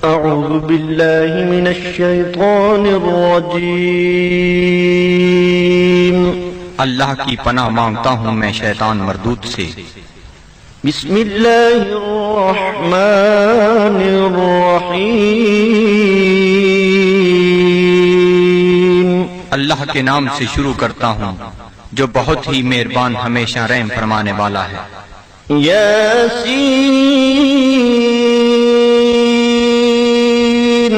أعوذ بالله من الشيطان الرجيم اللہ کی پناہ مانگتا ہوں میں شیطان مردود سے۔ بسم الله الرحمن الرحيم اللہ کے نام سے شروع کرتا ہوں جو بہت ہی مہربان ہمیشہ رحم فرمانے والا ہے۔ ياسين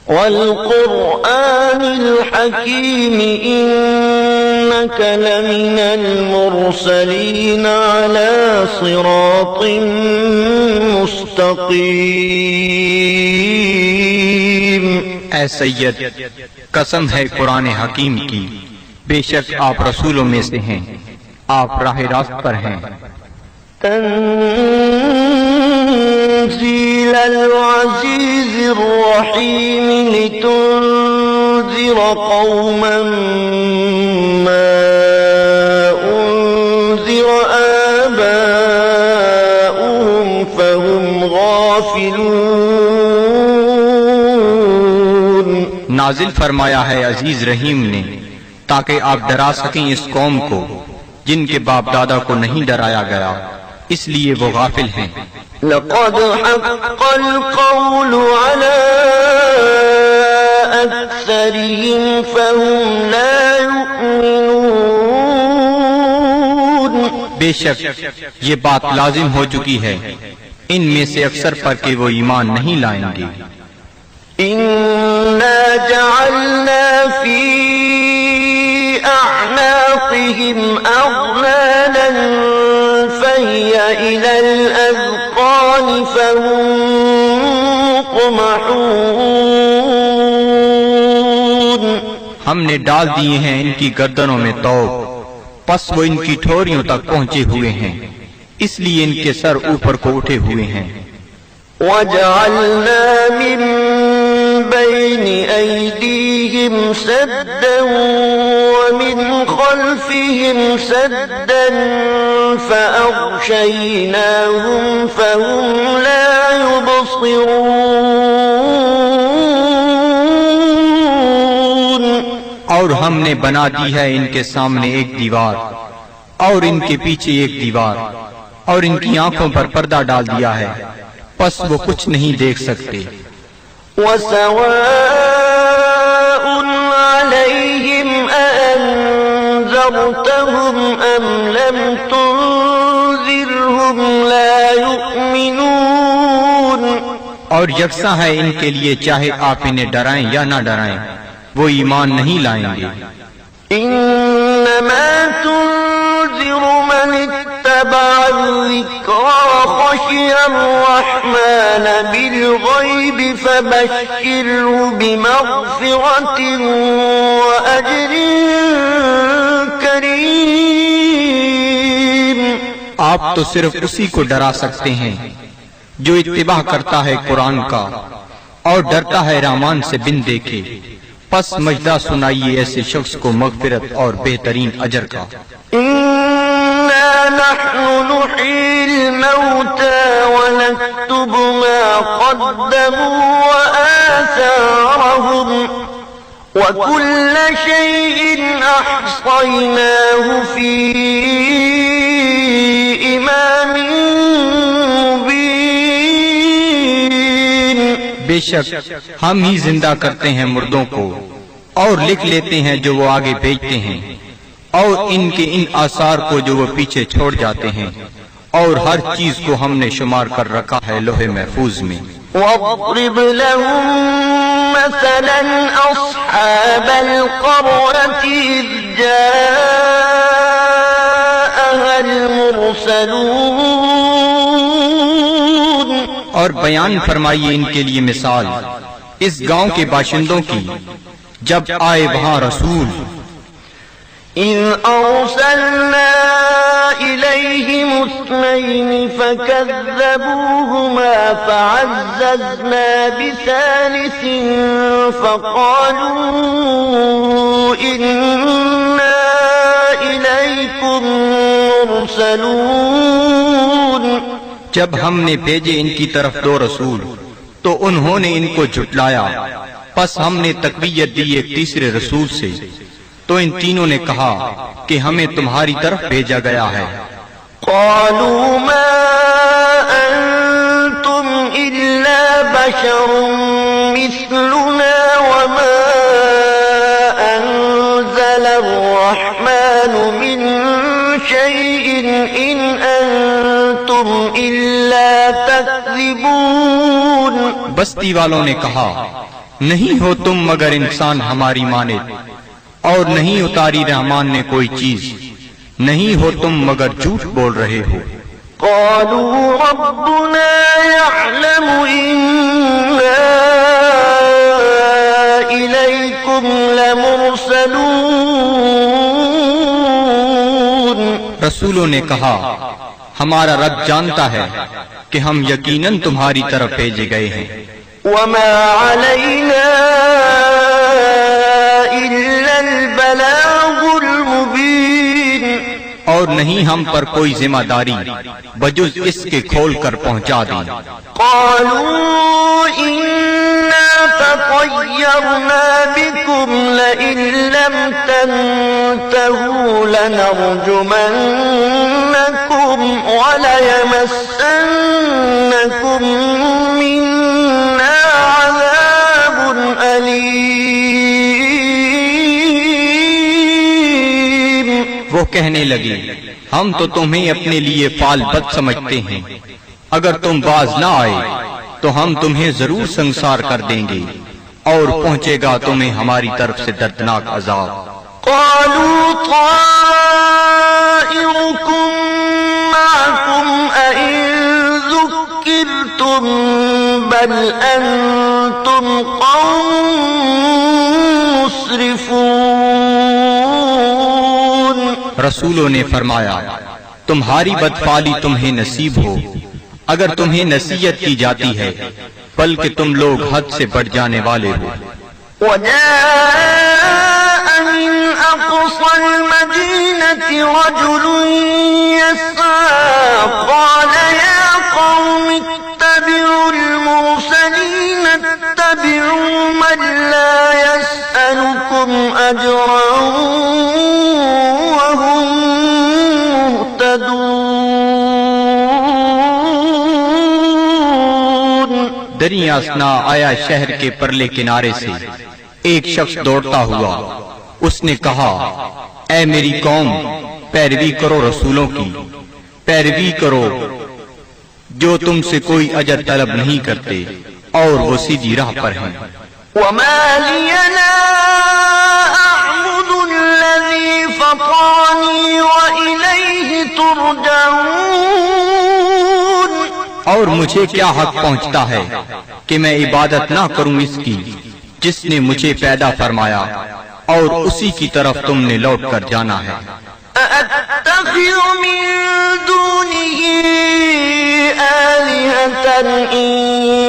والقرآن الحكيم إنك لمن المرسلين على صراط مستقيم۔ اے سید، قسم ہے قرآن حکیم کی، بے شک آپ رسولوں میں سے ہیں، آپ راہ راست پر ہیں۔ تنزيل العزيز الرحيم لتنذر قوما ما أنذر آباؤهم فهم غافلون۔ نازل فرمایا ہے عزیز رحیم نے تاکہ آپ ڈرا سکیں اس قوم کو جن کے باپ دادا کو نہیں ڈرایا گیا، اس لیے وہ غافل ہیں۔ لقد حق القول على أكثرهم فهم لا يؤمنون۔ بے شک یہ بات لازم ہو چکی ہے ان میں سے اکثر پر کہ وہ ایمان نہیں لائیں گے۔ إنا جعلنا في أعناقهم أغلالا فهي إلى الأذقان فهم مقمحون۔ ہم نے ڈال دیے ہیں ان کی گردنوں میں توق، پس وہ ان کی ٹھوریوں تک پہنچے ہوئے ہیں، اس لیے ان کے سر اوپر کو اٹھے ہوئے ہیں۔ وجعلنا من بين أيديهم سدا ومن خلفهم سدا فأغشيناهم فهم لا يبصرون۔ اور ہم نے بنا دی ہے ان کے سامنے ایک دیوار اور ان کے پیچھے ایک دیوار، اور ان کی آنکھوں پر پردہ ڈال دیا ہے، پس وہ کچھ نہیں دیکھ سکتے۔ وسواء عليهم أأنذرتهم أم لم تنذرهم لا يؤمنون۔ اور یکساں ہے ان کے لیے چاہے آپ انہیں ڈرائیں یا نہ ڈرائیں، وہ ایمان نہیں لائیں گے۔ إنما تنذر من اتبع الذكر وخشي الرحمن بالغيب فبشره بمغفرة وأجر كريم۔ آپ تو صرف اسی کو ڈرا سکتے ہیں جو اتباع کرتا ہے قرآن کا اور ڈرتا ہے رحمان سے بن دیکھے، پس مجدہ سنائیے ایسے شخص کو مغفرت اور بہترین اجر کا۔ إنا نحن نحيي الموتى ونكتب ما قدموا وآثارهم وكل شيء أحصيناه في إمام مبين۔ بے شک ہم ہی زندہ کرتے ہیں مردوں کو اور لکھ لیتے ہیں جو وہ آگے بھیجتے ہیں، اور ان کے ان آثار کو جو وہ پیچھے چھوڑ جاتے ہیں، اور ہر چیز کو ہم نے شمار کر رکھا ہے لوح محفوظ میں۔ واضرب لهم مثلا أصحاب القرية إذ جاءها المرسلون۔ اور بیان فرمائیے ان کے لیے مثال اس گاؤں کے باشندوں کی جب آئے وہاں رسول۔ إذ أرسلنا إليهم اثنين فكذبوهما فعززنا بثالث فقالوا إنا إليكم مرسلون۔ جب ہم نے بھیجے ان کی طرف دو رسول تو انہوں نے ان کو جھٹلایا، پس ہم نے تقویت دی ایک تیسرے رسول سے، تو ان تینوں نے کہا کہ ہمیں تمہاری طرف بھیجا گیا ہے۔ قالوا ما أنتم إلا بشر مثلنا وما أنزل الرحمن من شيء إن أنتم إلا تكذبون۔ بستی والوں نے کہا، نہیں ہو تم مگر انسان ہماری مانند، اور نہیں اتاری رحمان نے کوئی چیز، نہیں ہو تم مگر جھوٹ بول رہے ہو۔ قالوا ربنا يعلم إنا إليكم لمرسلون۔ رسولوں نے کہا، ہمارا رب جانتا ہے کہ ہم یقیناً تمہاری طرف بھیجے گئے ہیں۔ وما علينا إلا البلاغ المبين۔ اور نہیں ہم پر کوئی ذمہ داری بجز اس کے کھول کر پہنچا دیں۔ قالوا إنا تطيرنا بكم لئن لم تنتهوا لنرجمنكم وليمسنكم منا عذاب أليم۔ وہ کہنے لگے، ہم تو تمہیں اپنے لیے فال بد سمجھتے ہیں، اگر تم باز نہ آئے تو ہم تمہیں ضرور سنسار کر دیں گے، اور پہنچے گا تمہیں ہماری طرف سے دردناک عذاب۔ قالوا طائركم معكم أئن ذكرتم بل أنتم قوم مسرفون۔ رسولوں نے فرمایا، تمہاری بدفعلی تمہیں نصیب ہو اگر تمہیں نصیحت کی جاتی ہے، بلکہ تم لوگ حد سے بڑھ جانے والے ہو۔ وجاء من أقصى المدينة رجل يسعى قال يا قوم اتبعوا المرسلين اتبعوا من لا يسألكم أجرا وهم مهتدون۔ دریا اثنا آیا شہر کے پرلے کنارے سے ایک شخص دوڑتا ہوا، اس نے کہا، اے میری قوم، پیروی کرو رسولوں کی، پیروی کرو جو تم سے کوئی اجر طلب نہیں کرتے اور وہ سیدھی راہ پر ہیں۔ وما لي لا أعبد الذي فطرني وإليه ترجعون۔ اور مجھے کیا حق پہنچتا ہے کہ میں عبادت نہ کروں اس کی جس نے مجھے پیدا فرمایا اور اسی کی طرف تم نے لوٹ کر جانا ہے۔ أأتخذ من دونه آلهة إن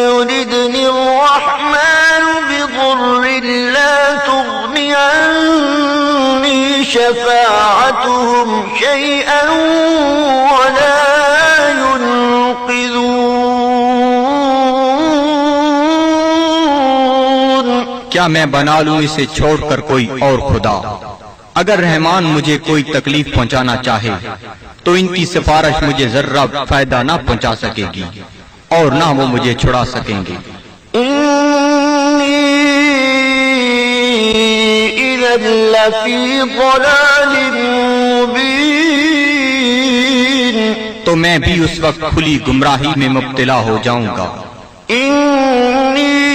يردني الرحمن بضر لا تغني عني شفاعتهم شيئا ولا ينقذون۔ کیا میں بنا لوں اسے چھوڑ کر کوئی اور خدا؟ اگر رحمان مجھے کوئی تکلیف پہنچانا چاہے تو ان کی سفارش مجھے ذرہ فائدہ نہ پہنچا سکے گی اور نہ وہ مجھے چھڑا سکیں گے۔ إني إذا لفي ضلال مبين۔ تو میں بھی اس وقت کھلی گمراہی میں مبتلا ہو جاؤں گا۔ إني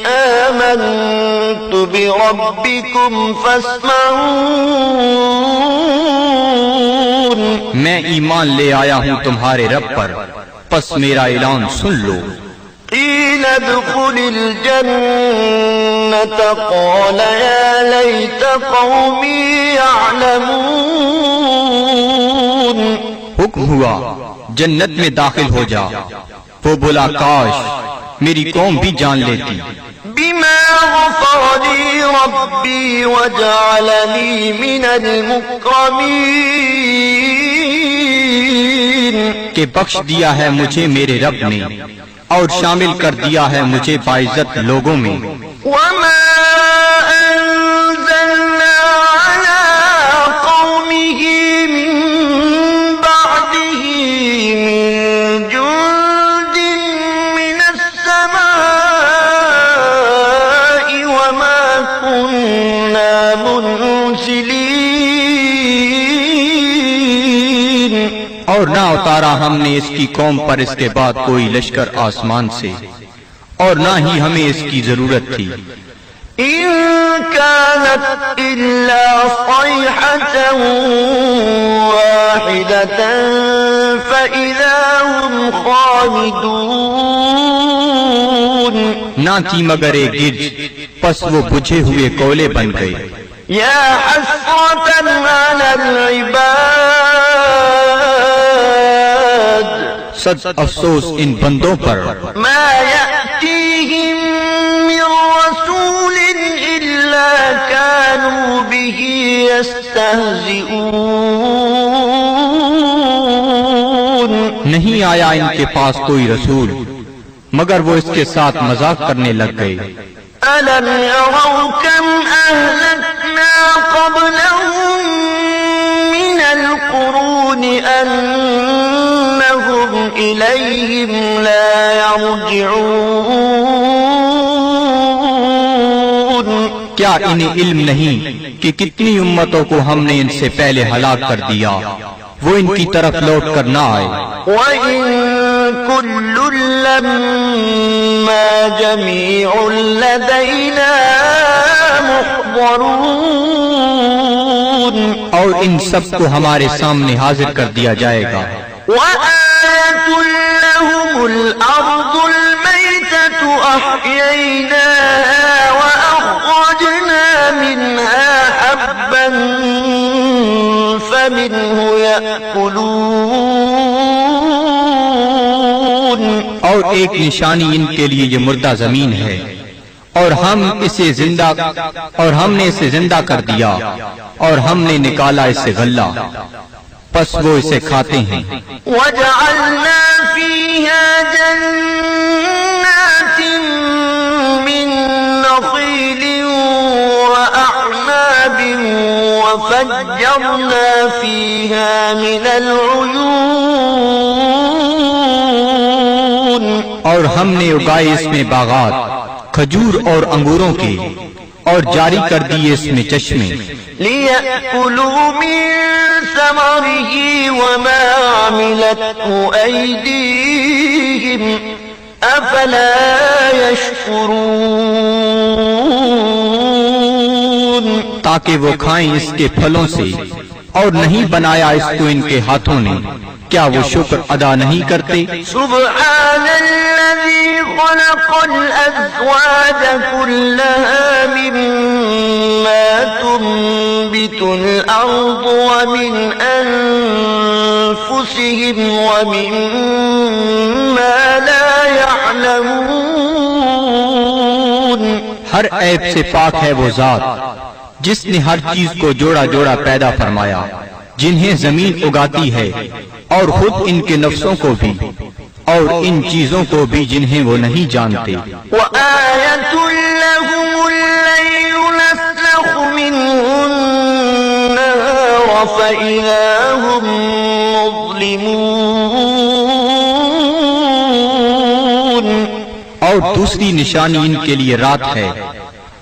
آمنت بربكم فاسمعون۔ میں ایمان لے آیا ہوں تمہارے رب پر، پس میرا اعلان سن لو۔ قيل ادخل الجنة قال يا ليت قومي يعلمون۔ حکم ہوا جنت میں داخل ہو جا، وہ بولا کاش میری قوم بھی جان لیتی۔ بما غفر لي ربي وجعلني من المكرمين۔ کہ بخش دیا ہے مجھے میرے رب نے اور شامل کر دیا ہے مجھے باعزت لوگوں میں. وما أنزلنا على قومه من بعده من جند من السماء وما كنا منزلين. اور نہ اتارا ہم نے اس کی قوم پر اس کے بعد کوئی لشکر آسمان سے اور نہ ہی ہمیں اس کی ضرورت تھی. إن كانت إلا صيحة واحدة فإذا هم خامدون. نہ تھی مگر ایک گرج، پس وہ بجھے ہوئے کولے بن گئے. يا حسرة على العباد صد افسوس ان بندوں پر ما يأتيهم من رسول إلا كانوا به يستهزئون. نہیں آیا ان کے پاس کوئی رسول مگر وہ اس کے ساتھ مذاق کرنے لگ گئے. ألم يروا كم أهلكنا قبلهم من القرون أنهم إليهم لا يرجعون. کیا انہیں علم نہیں کہ کتنی امتوں کو ہم نے ان سے پہلے ہلاک کر دیا وہ ان کی طرف لوٹ کر نہ آئے. وإن كل لما جميع لدينا محضرون. اور ان سب کو ہمارے سامنے حاضر کر دیا جائے گا. وآية لهم الأرض الميتة أحييناها وأخرجنا منها حبا فمنه يأكلون. اور ایک نشانی ان کے لیے یہ مردہ زمین ہے اور ہم نے اسے زندہ کر دیا اور ہم نے نکالا اس سے غلہ پس وہ اسے کھاتے ہیں. وجعلنا فيها جنات من نخيل وأعناب وفجرنا فيها من العيون. اور ہم نے اگائے اس میں باغات کھجور اور انگوروں کے اور جاری کر دیے اس میں چشمے. ليأكلوا من ثمره وما عملته أيديهم أفلا يشكرون. تاکہ وہ کھائیں اس کے پھلوں سے اور نہیں بنایا اس کو ان کے ہاتھوں نے کیا وہ شکر ادا نہیں کرتے. سبحان الذي خلق الأزواج كلها مما تنبت الأرض ومن أنفسهم ومما لا يعلمون. ہر عیب سے پاک ہے وہ ذات جس نے ہر چیز کو جوڑا جوڑا پیدا فرمایا جنہیں زمین اگاتی ہے اور خود ان کے نفسوں کو بھی اور ان چیزوں کو بھی جنہیں وہ نہیں جانتے. وآية لهم الليل نسلخ منه النهار فإذا هم مظلمون. اور دوسری نشانی ان کے لیے رات ہے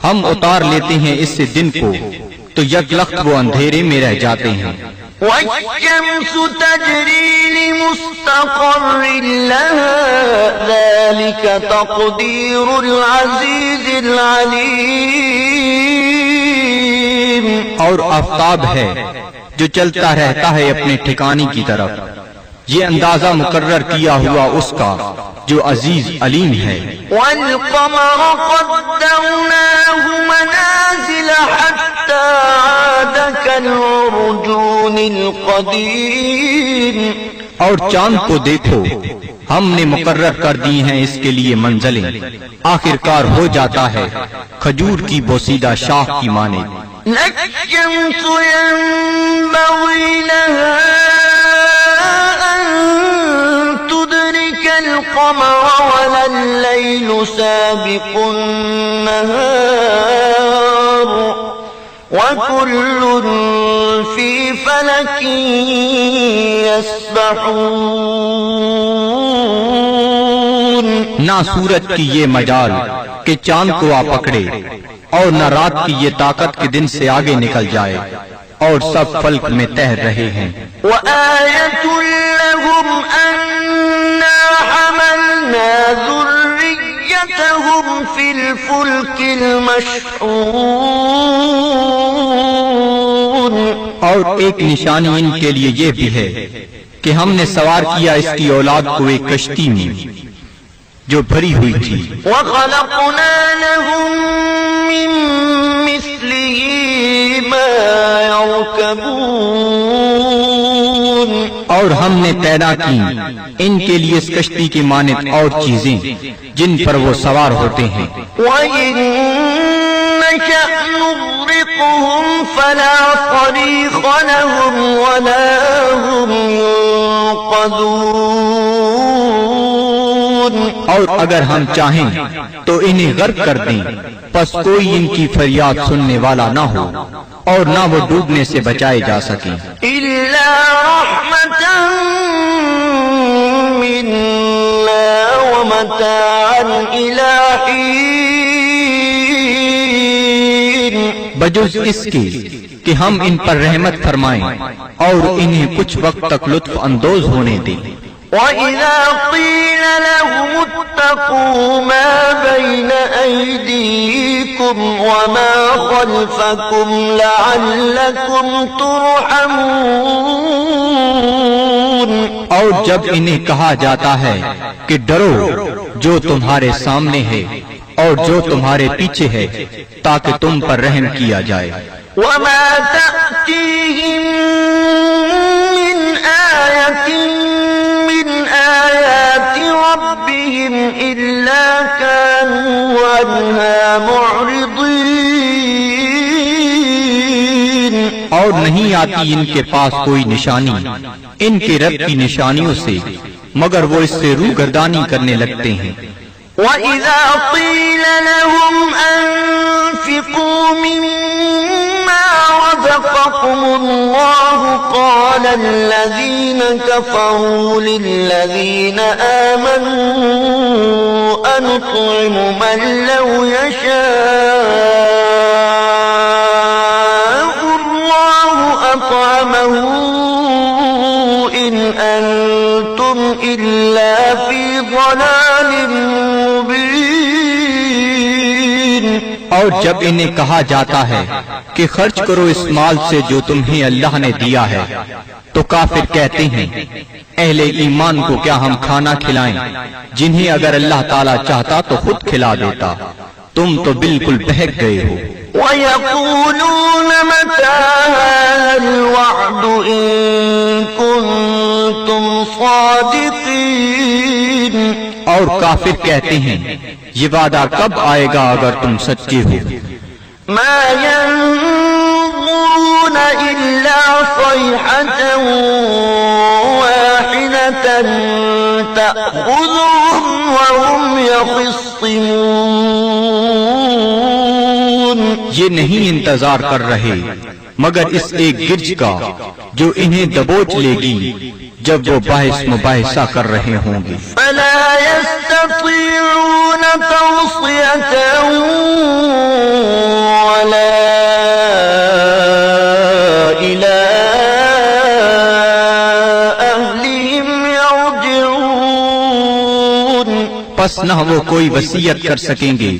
ہم اتار لیتے ہیں اس سے دن کو تو یک لخت وہ اندھیرے میں رہ جاتے ہیں. والشمس تجري لمستقر لها ذلك تقدير العزيز العليم. اور آفتاب ہے جو چلتا رہتا ہے اپنے ٹھکانے کی طرف یہ اندازہ مقرر کیا ہوا اس کا جو عزیز علیم ہے. والقمر قدرناه منازل حتى عاد كالعرجون القديم. اور چاند کو دیکھو ہم نے مقرر کر دی ہیں اس کے لیے منزلیں آخر کار ہو جاتا ہے کھجور کی بوسیدہ شاخ کی مانند. لا الشمس ينبغي لها أن القمر ولا الليل سابق النهار وكل في فلك يسبحون. نہ سورج کی یہ مجال کہ چاند کو آ پکڑے، اور نہ رات کی یہ طاقت کہ دن سے آگے نکل جائے، اور سب فلک میں تیر رہے ہیں. وآية لهم أنا حملنا ذريتهم في الفلك المشحون. اور ایک نشانی ان کے لیے یہ بھی ہے کہ ہم نے سوار کیا اس کی اولاد کو ایک کشتی میں جو بھری ہوئی تھی. وخلقنا لهم من مثله ما يركبون. اور ہم نے پیدا کی ان کے لیے اس کشتی کی مانند اور چیزیں جن پر وہ سوار ہوتے ہیں. وإن نشأ نغرقهم فلا صريخ لهم ولا هم ينقذون. اور اگر ہم چاہیں تو انہیں غرق کر دیں، پس کوئی ان کی فریاد سننے والا نہ ہو اور نہ وہ ڈوبنے سے بچائے جا سکیں. إلا رحمة منا ومتاعا إلى حين. بجز اس کے کہ ہم ان پر رحمت فرمائیں اور انہیں کچھ وقت تک لطف اندوز ہونے دیں. وَإِذَا قِيلَ لَهُمُ اتَّقُوا مَا بَيْنَ أَيْدِيكُمْ وَمَا خَلْفَكُمْ لَعَلَّكُمْ تُرْحَمُونَ. اور جب انہیں کہا جاتا ہے کہ ڈرو جو تمہارے سامنے ہے اور جو تمہارے پیچھے ہے تاکہ تم پر رحم کیا جائے. وَمَا تَأْتِيهِم مِّنْ آيَةٍ مِّنْ آيَاتِ رَبِّهِمْ إِلَّا كَانُوا عَنْهَا مُعْرِضِينَ. اور نہیں آتی ان کے پاس کوئی نشانی ان کے رب کی نشانیوں سے مگر وہ اس سے روگردانی کرنے لگتے ہیں. وَإِذَا قِيلَ لَهُمْ أَنفِقُوا مِمَّا رَزَقَكُمُ اللَّهُ قَالَ الَّذِينَ كَفَرُوا لِلَّذِينَ آمَنُوا أَنُطْعِمُ مَن لَّوْ يَشَاءُ اللَّهُ أَطْعَمَهُ إِنْ أَنتُمْ إِلَّا فِي ضَلَالٍ مُبِينٍ. اور جب انہیں کہا جاتا ہے کہ خرچ کرو اس مال سے جو تمہیں اللہ نے دیا ہے تو کافر کہتے ہیں اہل ایمان کو کیا ہم کھانا کھلائیں جنہیں اگر اللہ تعالیٰ چاہتا تو خود کھلا دیتا، تم تو بالکل بہک گئے ہو. وَيَقُولُونَ مَتَىٰ هَٰذَا الْوَعْدُ إِن كُنتُمْ صَادِقِينَ. اور کافر کہتے ہیں یہ وعدہ کب آئے گا اگر تم سچے ہو. مَا يَنظُرُونَ إِلَّا صَيْحَةً وَاحِدَةً تَأْخُذُهُمْ وَهُمْ يَخِصِّمُونَ. یہ نہیں انتظار کر رہے مگر اس ایک گرج کا جو انہیں دبوچ لے گی جب وہ بحث مباحثہ کر رہے ہوں گے. فَلَا يَسْتَطِيعُونَ تَوْصِيَةً وَلَا إِلَىٰ أَهْلِهِمْ يَرْجِعُونَ. پس نہ وہ کوئی وصیت کر سکیں گے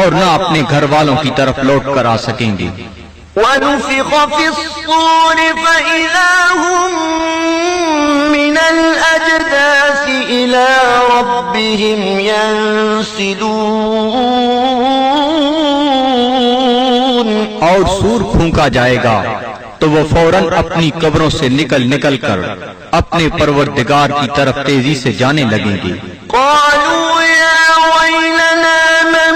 اور نہ اپنے گھر والوں کی طرف لوٹ کر آ سکیں گے. وَنُفِخَ فِي الصُّورِ فَإِذَا هُم مِّنَ الْأَجْدَاثِ إِلَىٰ رَبِّهِمْ يَنسِلُونَ. اور سور پھونکا جائے گا تو وہ فوراً اپنی قبروں سے نکل کر اپنے پروردگار کی طرف تیزی سے جانے لگیں گے. قَالُوا يَا وَيْلَنَا مَن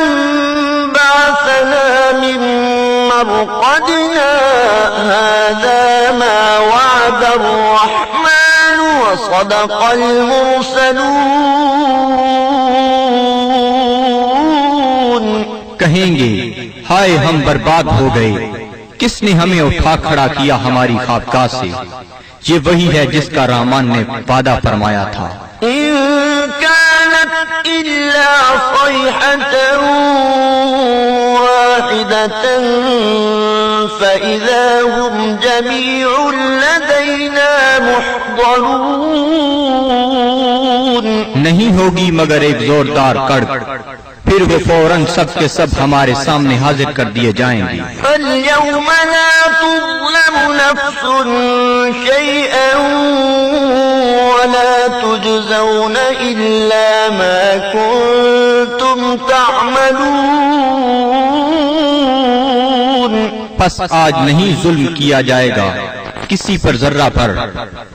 بَعَثَنَا مِن مَّرْقَدِنَا هَٰذَا مَا وَعَدَ الرَّحْمَٰنُ وَصَدَقَ الْمُرْسَلُونَ. کہیں گے ہائے ہم برباد ہو گئے، کس نے ہمیں اٹھا کھڑا کیا ہماری خوابگاہ سے؟ یہ وہی ہے جس کا رحمان نے وعدہ فرمایا تھا۔ إن كانت إلا صيحة واحدة فإذا هم جميع لدينا محضرون۔ نہیں ہوگی مگر ایک زوردار کڑک، پھر وہ فوراً سب کے سب ہمارے سامنے حاضر کر دیے جائیں گے۔ فاليوم لا تظلم نفس شيئا ولا تجزون إلا ما كنتم تعملون۔ پس آج نہیں ظلم کیا جائے گا کسی پر ذرہ پر،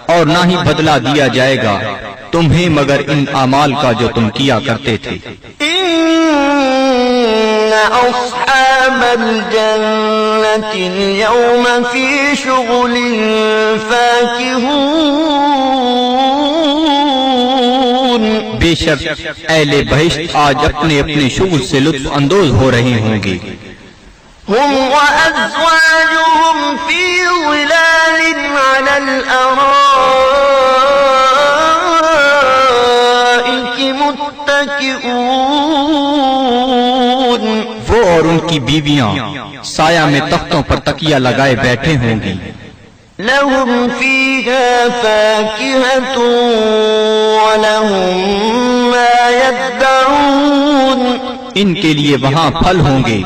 اور نہ ہی بدلہ دیا جائے گا تمہیں مگر ان اعمال کا جو تم کیا کرتے تھے۔ إن أصحاب الجنة اليوم في شغل فاكهون۔ بے شک اہل بہشت آج اپنے اپنے شغل سے لطف اندوز ہو رہے ہوں گے۔ هم وأزواجهم في ظلال على الأرائك متكئون۔ وہ اور ان کی بیویاں سایہ میں تختوں پر تکیہ لگائے بیٹھے ہوں گی۔ لهم فيها فاكهة ولهم ما يدعون۔ ان کے لیے وہاں پھل ہوں گے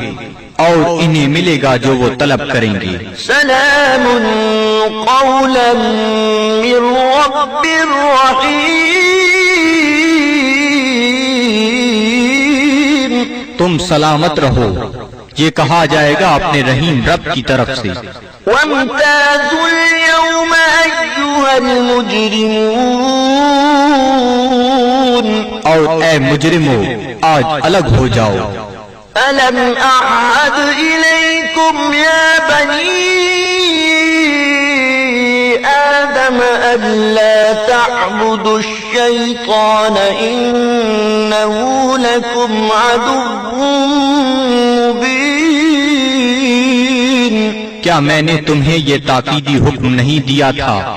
اور انہیں ملے گا جو وہ طلب کریں گے۔ سلام قولا من رب رحیم۔ تم سلامت رہو، یہ کہا جائے گا اپنے رحیم رب کی طرف سے۔ وامتازوا اليوم أيها المجرمون۔ اور اے مجرمو آج الگ ہو جاؤ۔ ألم أعهد إليكم يا بني آدم ألا تعبدوا الشيطان إنه لكم عدو مبين۔ کیا میں نے تمہیں یہ تاکیدی حکم نہیں دیا تھا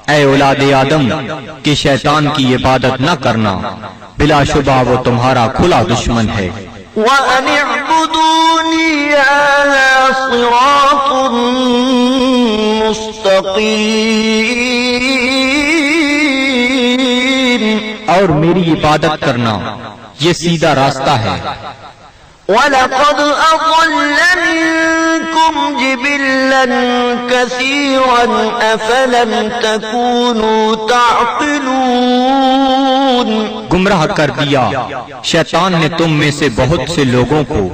اے اولاد آدم کہ شیطان کی عبادت نہ کرنا، بلا شبہ وہ تمہارا کھلا دشمن ہے۔ وَأَنِ اعْبُدُونِي هَذَا صِرَاطٌ مُسْتَقِيمٌ۔ اور میری عبادت کرنا یہ سیدھا راستہ ہے۔ وَلَقَدْ أَضَلَّ مِنكُمْ جِبِلًّا كَثِيرًا أَفَلَمْ تَكُونُوا تَعْقِلُونَ۔ گمراہ کر دیا شیطان نے تم میں سے بہت سے لوگوں کو،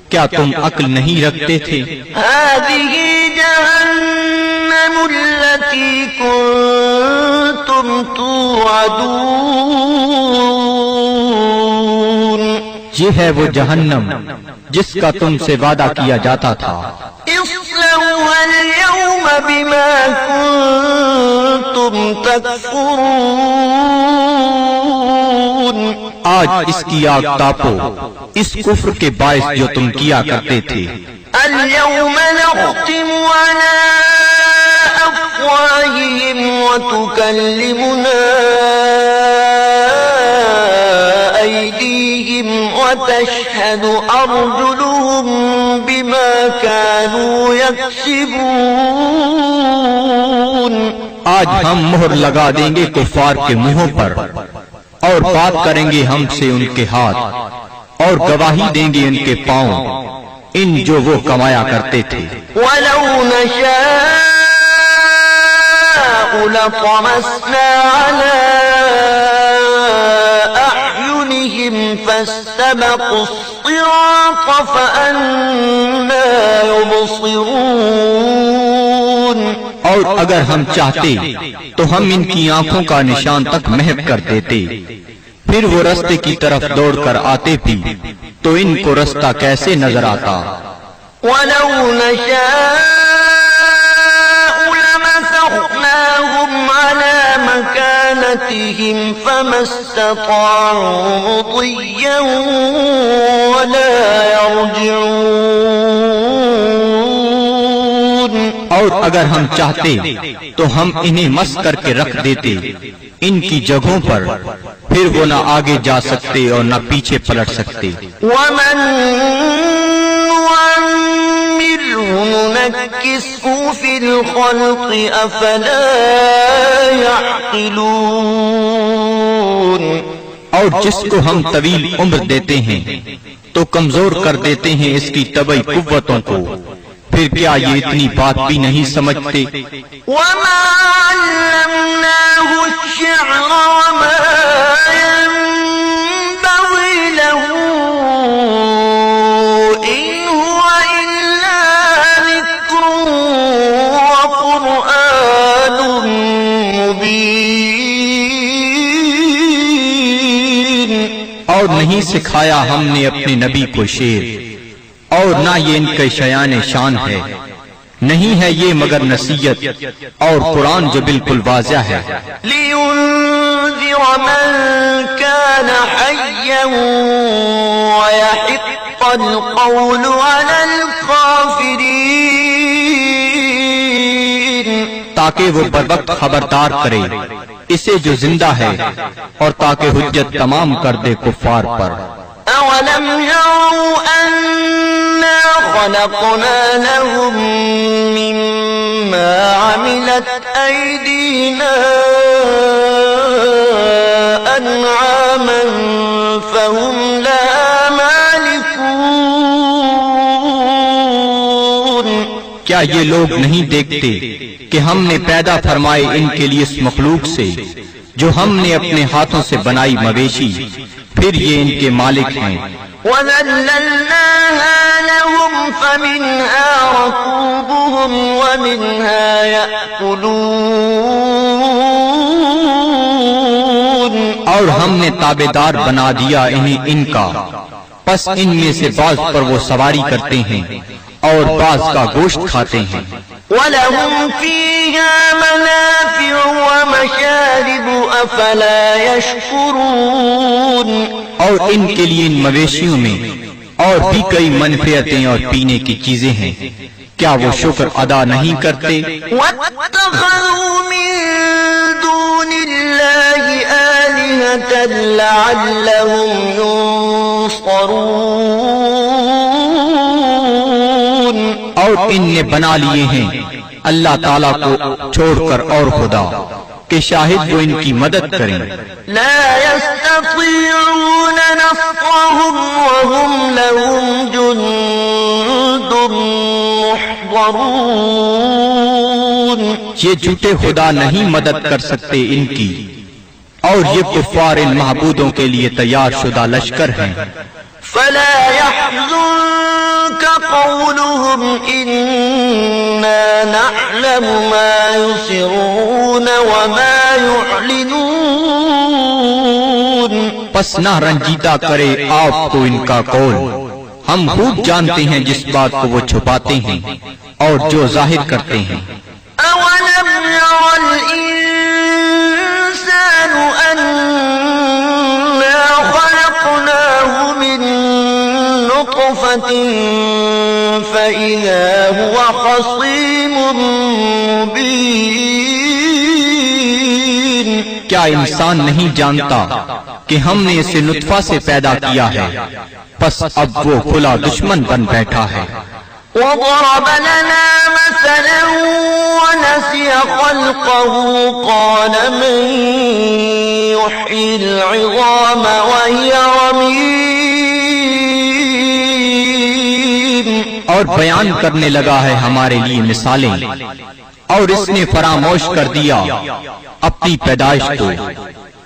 کیا تم عقل نہیں رکھتے تھے؟ هذه جهنم التي كنتم توعدون۔ یہ ہے وہ جہنم جس کا تم سے وعدہ کیا جاتا تھا۔ اصلوها اليوم بما كنتم تكفرون۔ آج اس کی آگ تاپو اس کفر کے باعث جو تم کیا کرتے تھے۔ اليوم نختم على أفواههم وتكلمنا أيديهم وتشهد أرجلهم بما كانوا يكسبون۔ آج ہم مہر لگا دیں گے کفار کے منہوں پر، اور بات کریں گے ہم سے ان کے ہاتھ، اور گواہی دیں گے ان کے پاؤں ان جو وہ کمایا کرتے تھے۔ وَلَوْ نَشَاءُ لَطَمَسْنَا عَلَىٰ أَعْيُنِهِمْ فَاسْتَبَقُوا الصِّرَاطَ فَأَنَّىٰ يُبْصِرُونَ۔ اور اگر ہم چاہتے تو ہم ان کی آنکھوں کا نشان تک محو کر دیتے، پھر وہ رستے کی طرف دوڑ کر آتے بھی تو ان کو رستہ کیسے نظر آتا۔ وَلَوْ نَشَاءُ لَمَسَخْنَاهُمْ عَلَىٰ مَكَانَتِهِمْ فَمَا اسْتَطَاعُوا مُضِيًّا ولا يرجعون اور اگر ہم چاہتے تو ہم انہیں مس کر کے رکھ دیتے ان کی جگہوں پر، پھر وہ نہ آگے جا سکتے اور نہ پیچھے پلٹ سکتے۔ ومن نعمره ننكسه في الخلق أفلا يعقلون اور جس کو ہم طویل عمر دیتے ہیں تو کمزور کر دیتے ہیں اس کی طبعی قوتوں کو، پھر کیا یہ اتنی بات بھی نہیں سمجھتے؟ وما علمناه الشعر وما ينبغي له إن هو إلا ذكر وقرآن مبين اور نہیں سکھایا ہم نے اپنے نبی کو شعر، اور نہ یہ ان کے شیان شان ہے، نہیں ہے یہ مگر نصیحت اور قرآن جو بالکل واضح ہے۔ لينذر من كان حيا ويحق القول على الكافرين تاکہ وہ بروقت خبردار کرے اسے جو زندہ ہے، اور تاکہ حجت تمام کر دے کفار پر۔ أولم يروا أنا خلقنا لهم مما عملت أيدينا أنعاما فهم لها مالكون کیا یہ لوگ نہیں دیکھتے کہ ہم نے پیدا فرمائے ان کے لیے اس مخلوق سے جو ہم نے اپنے ہاتھوں سے بنائی مویشی، پھر یہ ان کے مالک ہیں۔ وَذَلَّلْنَاهَا لَهُمْ فَمِنْهَا رَكُوبُهُمْ وَمِنْهَا يَأْكُلُونَ اور ہم نے تابعدار بنا دیا انہیں ان کا، پس ان میں سے بعض پر وہ سواری کرتے ہیں اور بعض کا گوشت کھاتے ہیں۔ وَلَهُمْ فِيهَا مَنَافِعُ وَمَشَارِبُ أَفَلَا يَشْكُرُونَ اور ان کے لیے ان مویشیوں میں اور بھی کئی منفعتیں اور پینے کی چیزیں ہیں، کیا وہ شکر ادا نہیں کرتے؟ وَاتَّخَذُوا مِن دُونِ اللَّهِ آلِهَةً لَعَلَّهُمْ يُنصَرُونَ اور ان نے بنا لیے ہیں اللہ تعالیٰ کو چھوڑ کر اور خدا کہ شاہد وہ ان کی مدد کریں۔ لا يستطيعون نصرهم وهم لهم جند محضرون یہ جھوٹے خدا نہیں مدد کر سکتے ان کی، اور یہ کفار ان معبودوں کے لیے تیار شدہ لشکر ہیں۔ فلا يحزنك قولهم إنا نعلم ما يسرون وما يعلنون پس نہ رنجیدہ کرے آپ کو ان کا قول، ہم خوب جانتے ہیں جس بات کو وہ چھپاتے ہیں اور جو ظاہر کرتے ہیں۔ أولم ير الإنسان أنا خلقناه من نطفة فإذا هو خصيم مبين کیا انسان نہیں جانتا کہ ہم نے اسے نطفہ سے پیدا کیا ہے، پس اب وہ کھلا دشمن بن بیٹھا ہے۔ وضرب لنا مثلا ونسي خلقه قال من يحيي العظام وهي رميم اور بیان کرنے لگا ہے ہمارے لیے مثالیں، اور اس نے فراموش کر دیا اپنی پیدائش کو،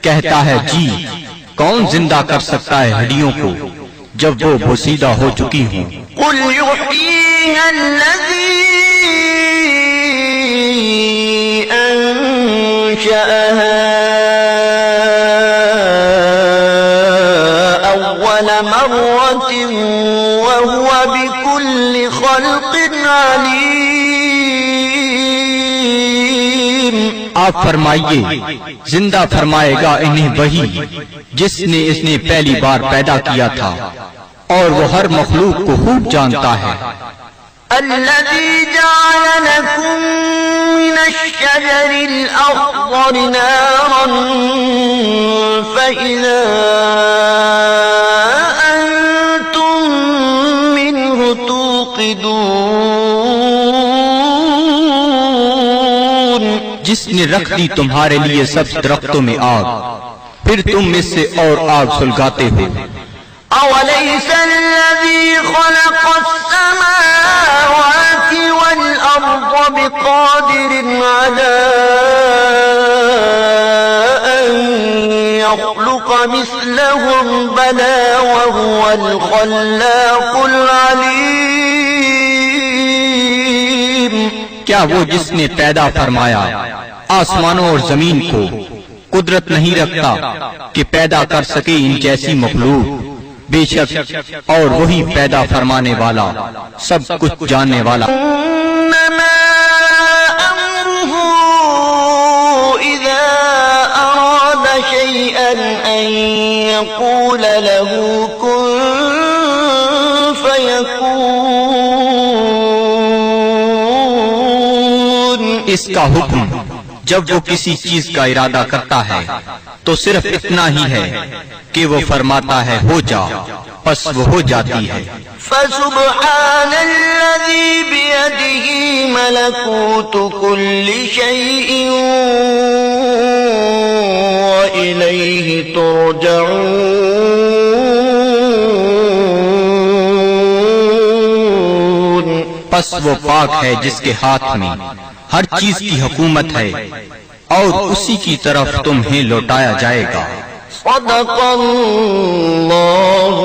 کہتا ہے جی کون زندہ کر سکتا ہے ہڈیوں کو جب وہ بوسیدہ ہو چکی ہوں۔ قل يحييها الذي أنشأها أول مرة وهو بكل خلق عليم آپ فرمائیے زندہ فرمائے گا انہیں وہی جس نے اس نے پہلی بار پیدا کیا تھا، اور وہ ہر مخلوق کو خوب جانتا ہے۔ الذي جعل لكم من الشجر الأخضر نارا فإذا أنتم منه توقدون، جس نے رکھ دی تمہارے لیے سب درختوں میں آگ، پھر تم اس سے اور آگ سلگاتے ہو۔ أوليس الذي خلق السماوات والأرض بقادر على أن يخلق مثلهم بلى وهو الخلاق العليم؟ کیا وہ جس نے پیدا فرمایا آسمانوں اور زمین کو قدرت نہیں رکھتا کہ پیدا کر سکے ان جیسی مخلوق؟ بے شک اور وہی پیدا فرمانے والا، سب کچھ جاننے والا۔ إنما أمره إذا أراد شيئا أن يقول له كن فيكون۔ اس کا حکم جب وہ کسی چیز کا ارادہ کرتا ہے تو صرف اتنا ہی ہے کہ وہ فرماتا ہے ہو جا، پس وہ ہو جاتی ہے۔ فسبحان الذي بيده ملكوت كل شيء وإليه ترجعون۔ پس وہ پاک ہے جس کے ہاتھ میں ہر چیز کی حکومت ہے اور اسی کی طرف تمہیں لوٹایا جائے گا۔ صدق اللہ